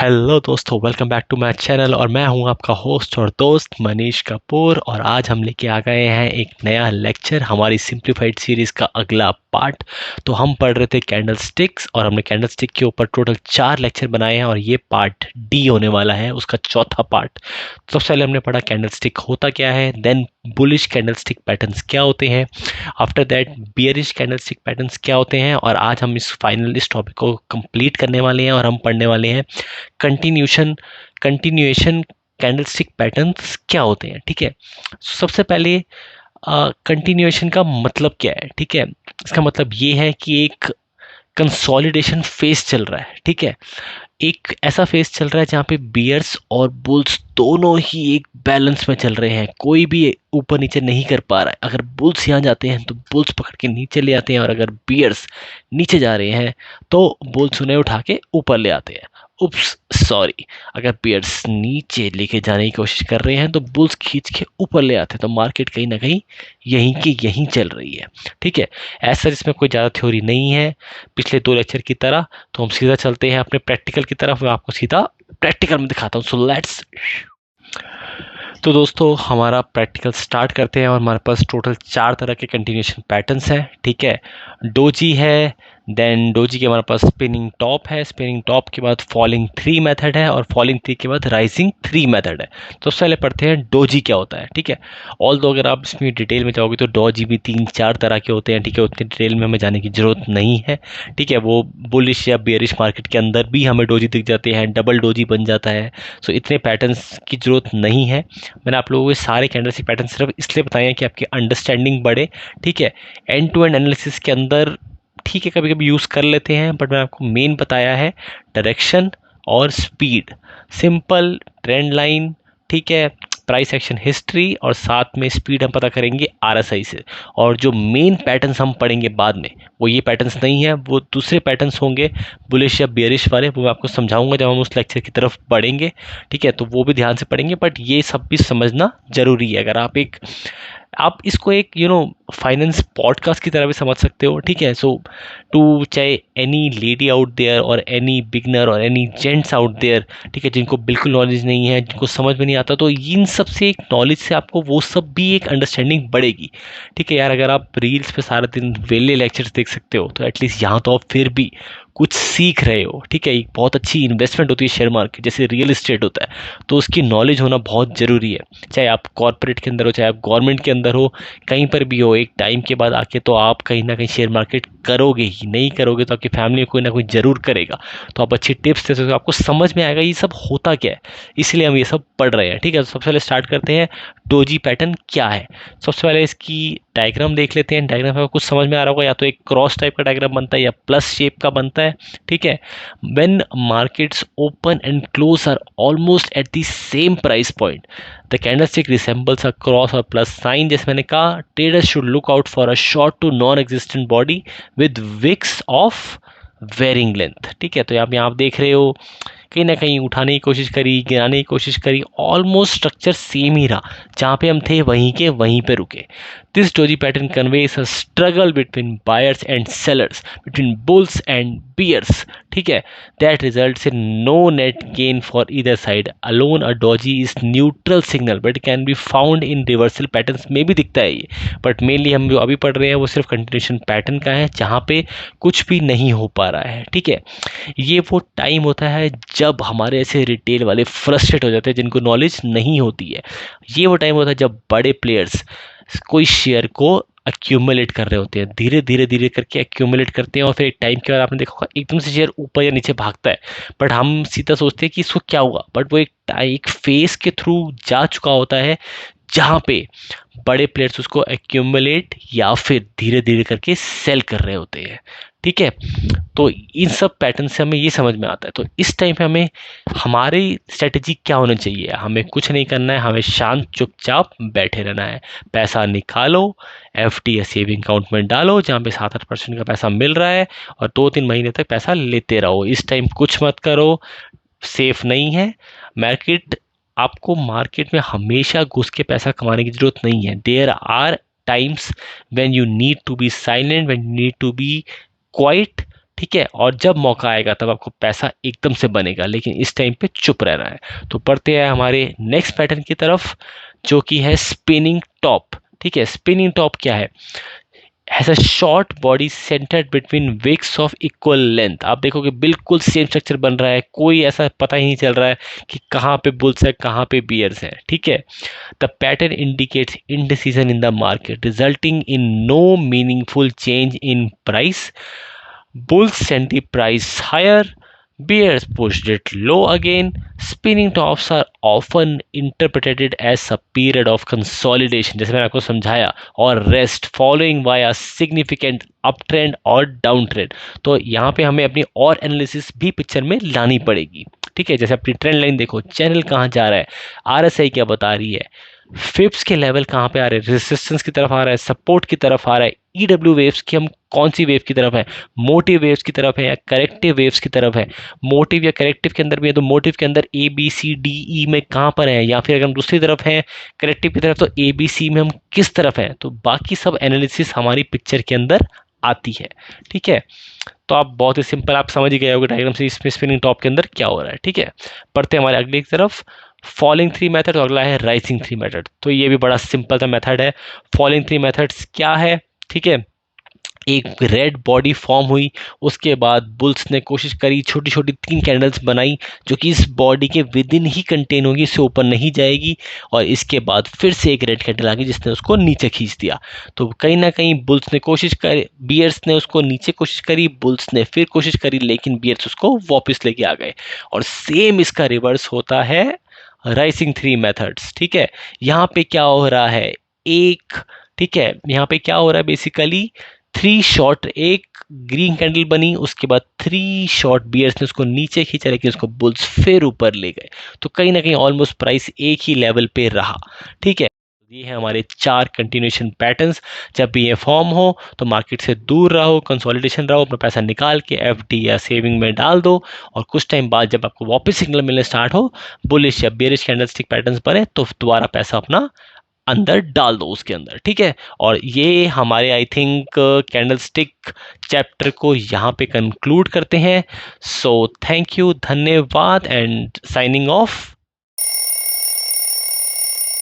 Hello दोस्तों, welcome back to my channel. और मैं हूं आपका होस्ट और दोस्त मनीष कपूर। और आज हम लेके आ गए हैं एक नया लेक्चर, हमारी सिंप्लीफाइड सीरीज का अगला पार्ट। तो हम पढ़ रहे थे कैंडल स्टिक्स और हमने कैंडल स्टिक के ऊपर टोटल 4 लेक्चर बनाए हैं और ये पार्ट डी होने वाला है, उसका चौथा पार्ट। सबसे पहले हमने पढ़ा कैंडल स्टिक होता क्या है, then bullish candle stick patterns क्या होते हैं, after that bearish candle stick patterns क्या होते हैं। और आज हम इस टॉपिक को कंप्लीट करने वाले हैं और हम पढ़ने वाले हैं कंटिन्यूएशन कैंडलस्टिक पैटर्न्स क्या होते हैं। ठीक है, सबसे पहले कंटिन्यूएशन का मतलब क्या है। ठीक है, इसका मतलब ये है कि एक कंसोलिडेशन फेज चल रहा है। ठीक है, एक ऐसा फेज चल रहा है जहाँ पे बियर्स और बुल्स दोनों ही एक बैलेंस में चल रहे हैं, कोई भी ऊपर नीचे नहीं कर पा रहा है। अगर बुल्स यहाँ जाते हैं तो बुल्स पकड़ के नीचे ले आते हैं, और अगर बियर्स नीचे जा रहे हैं तो बुल्स उन्हें उठा के ऊपर ले आते हैं। उप्स सॉरी, अगर बियर्स नीचे लेके जाने की कोशिश कर रहे हैं तो बुल्स खींच के ऊपर ले आते हैं। तो मार्केट कहीं ना कहीं यहीं की यहीं चल रही है। ठीक है, ऐसा इसमें कोई ज़्यादा थ्योरी नहीं है पिछले 2 लेक्चर की तरह। तो हम सीधा चलते हैं अपने प्रैक्टिकल की तरफ। मैं आपको सीधा प्रैक्टिकल में दिखाता हूँ। So let's. तो दोस्तों, हमारा प्रैक्टिकल स्टार्ट करते हैं और हमारे पास टोटल 4 तरह के कंटिन्यूएशन पैटर्न्स हैं। ठीक है, डोजी है, देन डोजी के हमारे पास स्पिनिंग टॉप है, स्पिनिंग टॉप के बाद फॉलिंग 3 मेथड है, और फॉलिंग 3 के बाद राइजिंग 3 मेथड है। तो सबसे पहले पढ़ते हैं डोजी क्या होता है। ठीक है, ऑल दो अगर आप इसमें डिटेल में जाओगे तो डोजी भी 3-4 तरह के होते हैं। ठीक है, उतनी डिटेल में हमें जाने की जरूरत नहीं है। ठीक है, वो बुलिश या बेयरिश मार्केट के अंदर भी हमें डोजी दिख जाते हैं, डबल डोजी बन जाता है। सो इतने पैटर्न्स की जरूरत नहीं है। मैंने आप लोगों को सारे कैंडलस्टिक पैटर्न सिर्फ इसलिए बताए हैं कि आपकी अंडरस्टैंडिंग बढ़े। ठीक है, एंड टू एंड एनालिसिस के अंदर ठीक है कभी कभी यूज़ कर लेते हैं, बट मैंने आपको मेन बताया है डायरेक्शन और स्पीड, सिंपल ट्रेंड लाइन। ठीक है, प्राइस एक्शन हिस्ट्री, और साथ में स्पीड हम पता करेंगे आरएसआई से। और जो मेन पैटर्न्स हम पढ़ेंगे बाद में वो ये पैटर्न्स नहीं है, वो दूसरे पैटर्न्स होंगे बुलिश या बेयरिश वाले। वो मैं आपको समझाऊंगा जब हम उस लेक्चर की तरफ बढ़ेंगे। ठीक है, तो वो भी ध्यान से पढ़ेंगे, बट ये सब भी समझना जरूरी है। अगर आप इसको एक फाइनेंस पॉडकास्ट की तरह भी समझ सकते हो। ठीक है, सो टू चाहे एनी लेडी आउट देयर और एनी बिगनर और एनी जेंट्स आउट देयर, ठीक है, जिनको बिल्कुल नॉलेज नहीं है, जिनको समझ में नहीं आता, तो इन सब से एक नॉलेज से आपको वो सब भी एक अंडरस्टैंडिंग बढ़ेगी। ठीक है यार, अगर आप रील्स पे सारा दिन वेले लेक्चर्स देख सकते हो तो एटलीस्ट यहाँ तो आप फिर भी कुछ सीख रहे हो। ठीक है, एक बहुत अच्छी इन्वेस्टमेंट होती है शेयर मार्केट, जैसे रियल एस्टेट होता है, तो उसकी नॉलेज होना बहुत ज़रूरी है। चाहे आप कॉर्पोरेट के अंदर हो, चाहे आप गवर्नमेंट के अंदर हो, कहीं पर भी हो, एक टाइम के बाद आके तो आप कहीं ना कहीं शेयर मार्केट करोगे ही। नहीं करोगे तो आपकी फैमिली में कोई ना कोई ज़रूर करेगा। तो आप अच्छी टिप्स दे सकते हो, आपको समझ में आएगा ये सब होता क्या है। इसलिए हम ये सब पढ़ रहे हैं। ठीक है, तो सबसे पहले स्टार्ट करते हैं डोजी पैटर्न क्या है। सबसे पहले इसकी डायग्राम देख लेते हैं। डायग्राम में कुछ समझ में आ रहा होगा, या तो एक क्रॉस टाइप का डायग्राम बनता है या प्लस शेप का बनता है। ठीक है, when markets open and close are almost at the same price point, the candlestick resembles a cross और प्लस साइन। जैसे मैंने कहा, traders should look out for a short to non existent body with wicks of varying length. ठीक है, तो यहाँ आप देख रहे हो कहीं ना कहीं उठाने की कोशिश करी, गिराने की कोशिश करी, ऑलमोस्ट स्ट्रक्चर सेम ही रहा, जहाँ पे हम थे वहीं के वहीं पे रुके। This doji pattern conveys a struggle between buyers and sellers, between bulls and bears. ठीक है, that results in no net gain for either side. Alone a doji is neutral signal but can be found in reversal patterns में भी दिखता है ये, but mainly हम जो अभी पढ़ रहे हैं वो सिर्फ कंटिन्यूशन पैटर्न का है, जहाँ पे कुछ भी नहीं हो पा रहा है। ठीक है, ये वो टाइम होता है जब हमारे ऐसे रिटेल वाले फ्रस्ट्रेट हो जाते हैं, जिनको नॉलेज नहीं होती है। ये वो टाइम होता है जब बड़े प्लेयर्स कोई शेयर को अक्यूमुलेट कर रहे होते हैं, धीरे धीरे धीरे करके अक्यूमुलेट करते हैं, और फिर एक टाइम के बाद आपने देखा होगा एकदम से शेयर ऊपर या नीचे भागता है, बट हम सीधा सोचते हैं कि इसको क्या हुआ, बट वो एक फेस के थ्रू जा चुका होता है जहाँ पे बड़े प्लेयर्स उसको एक्यूमुलेट या फिर धीरे धीरे करके सेल कर रहे होते हैं। ठीक है, तो इन सब पैटर्न से हमें ये समझ में आता है। तो इस टाइम पे हमें हमारी स्ट्रेटेजी क्या होनी चाहिए, हमें कुछ नहीं करना है, हमें शांत चुपचाप बैठे रहना है। पैसा निकालो, एफडी या सेविंग अकाउंट में डालो जहाँ पे 7-8% का पैसा मिल रहा है, और 2-3 महीने तक पैसा लेते रहो। इस टाइम कुछ मत करो, सेफ नहीं है मार्केट। आपको मार्केट में हमेशा घुस के पैसा कमाने की जरूरत नहीं है। There are times when you need to be silent, when you need to be quiet, ठीक है, और जब मौका आएगा तब आपको पैसा एकदम से बनेगा, लेकिन इस टाइम पे चुप रहना है। तो बढ़ते हैं हमारे नेक्स्ट पैटर्न की तरफ, जो कि है स्पिनिंग टॉप। ठीक है, स्पिनिंग टॉप क्या है? Has a short body centered between wicks of equal length. आप देखोगे बिल्कुल सेम स्ट्रक्चर बन रहा है, कोई ऐसा पता ही नहीं चल रहा है कि कहाँ पे बुल्स है कहाँ पे बियर्स है। ठीक है, the pattern indicates indecision in the market resulting in no meaningful change in price. Bulls sent the price higher, bears pushed it low again. Spinning tops are often interpreted as a period of consolidation, जैसे मैंने आपको समझाया, और rest following bye a significant up trend और down trend. तो यहाँ पे हमें अपनी और एनालिसिस भी पिक्चर में लानी पड़ेगी। ठीक है, जैसे अपनी ट्रेंड लाइन देखो, चैनल कहाँ जा रहा है, आरएसआई क्या बता रही है, फिप्स के लेवल कहाँ पे आ रहे हैं, रेजिस्टेंस की तरफ आ रहा है, सपोर्ट की तरफ आ रहा है, ईडब्ल्यू वेव्स की हम कौन सी वेव की तरफ है, मोटिव वेव्स की तरफ है या करेक्टिव वेव्स की तरफ है। मोटिव या करेक्टिव के अंदर भी है तो मोटिव के अंदर A B C D E में कहाँ पर है, या फिर अगर हम दूसरी तरफ हैं करेक्टिव की तरफ तो ए बी सी में हम किस तरफ हैं। तो बाकी सब एनालिसिस हमारी पिक्चर के अंदर आती है। ठीक है, तो आप बहुत ही सिंपल आप समझ ही गए होगे डायग्राम से इसमें स्पिनिंग टॉप के अंदर क्या हो रहा है। ठीक है, पढ़ते हैं हमारे अगली की तरफ, फॉलिंग थ्री मेथड, और अगला है राइजिंग थ्री मेथड। तो ये भी बड़ा सिंपल सा मेथड है। फॉलिंग थ्री मेथड्स क्या है? ठीक है, एक रेड बॉडी फॉर्म हुई, उसके बाद बुल्स ने कोशिश करी, छोटी छोटी 3 कैंडल्स बनाई जो कि इस बॉडी के विद इन ही कंटेन होगी, इससे ऊपर नहीं जाएगी, और इसके बाद फिर से एक रेड कैंडल आ गई जिसने उसको नीचे खींच दिया। तो कहीं ना कहीं बुल्स ने कोशिश करी, बियर्स ने उसको नीचे कोशिश करी, बुल्स ने फिर कोशिश करी, लेकिन बियर्स उसको वापस लेके आ गए। और सेम इसका रिवर्स होता है राइजिंग थ्री मेथड्स। ठीक है, यहाँ पे क्या हो रहा है, एक, ठीक है, यहाँ पे क्या हो रहा है बेसिकली, 3 शॉट, एक ग्रीन कैंडल बनी, उसके बाद 3 शॉट बियर्स ने उसको नीचे खींचा, लेकिन उसको बुल्स फिर ऊपर ले गए। तो कहीं ना कहीं ऑलमोस्ट प्राइस एक ही लेवल पे रहा। ठीक है, ये है हमारे 4 कंटिन्यूएशन पैटर्न्स। जब भी ये फॉर्म हो तो मार्केट से दूर रहो, कंसोलिडेशन रहो, अपना पैसा निकाल के एफडी या सेविंग में डाल दो, और कुछ टाइम बाद जब आपको वापस सिग्नल मिलने स्टार्ट हो, बुलिश या बेरिश कैंडलस्टिक पैटर्न्स बने, तो दोबारा पैसा अपना अंदर डाल दो उसके अंदर। ठीक है, और ये हमारे आई थिंक कैंडलस्टिक चैप्टर को यहाँ पे कंक्लूड करते हैं। सो थैंक यू, धन्यवाद, एंड साइनिंग ऑफ।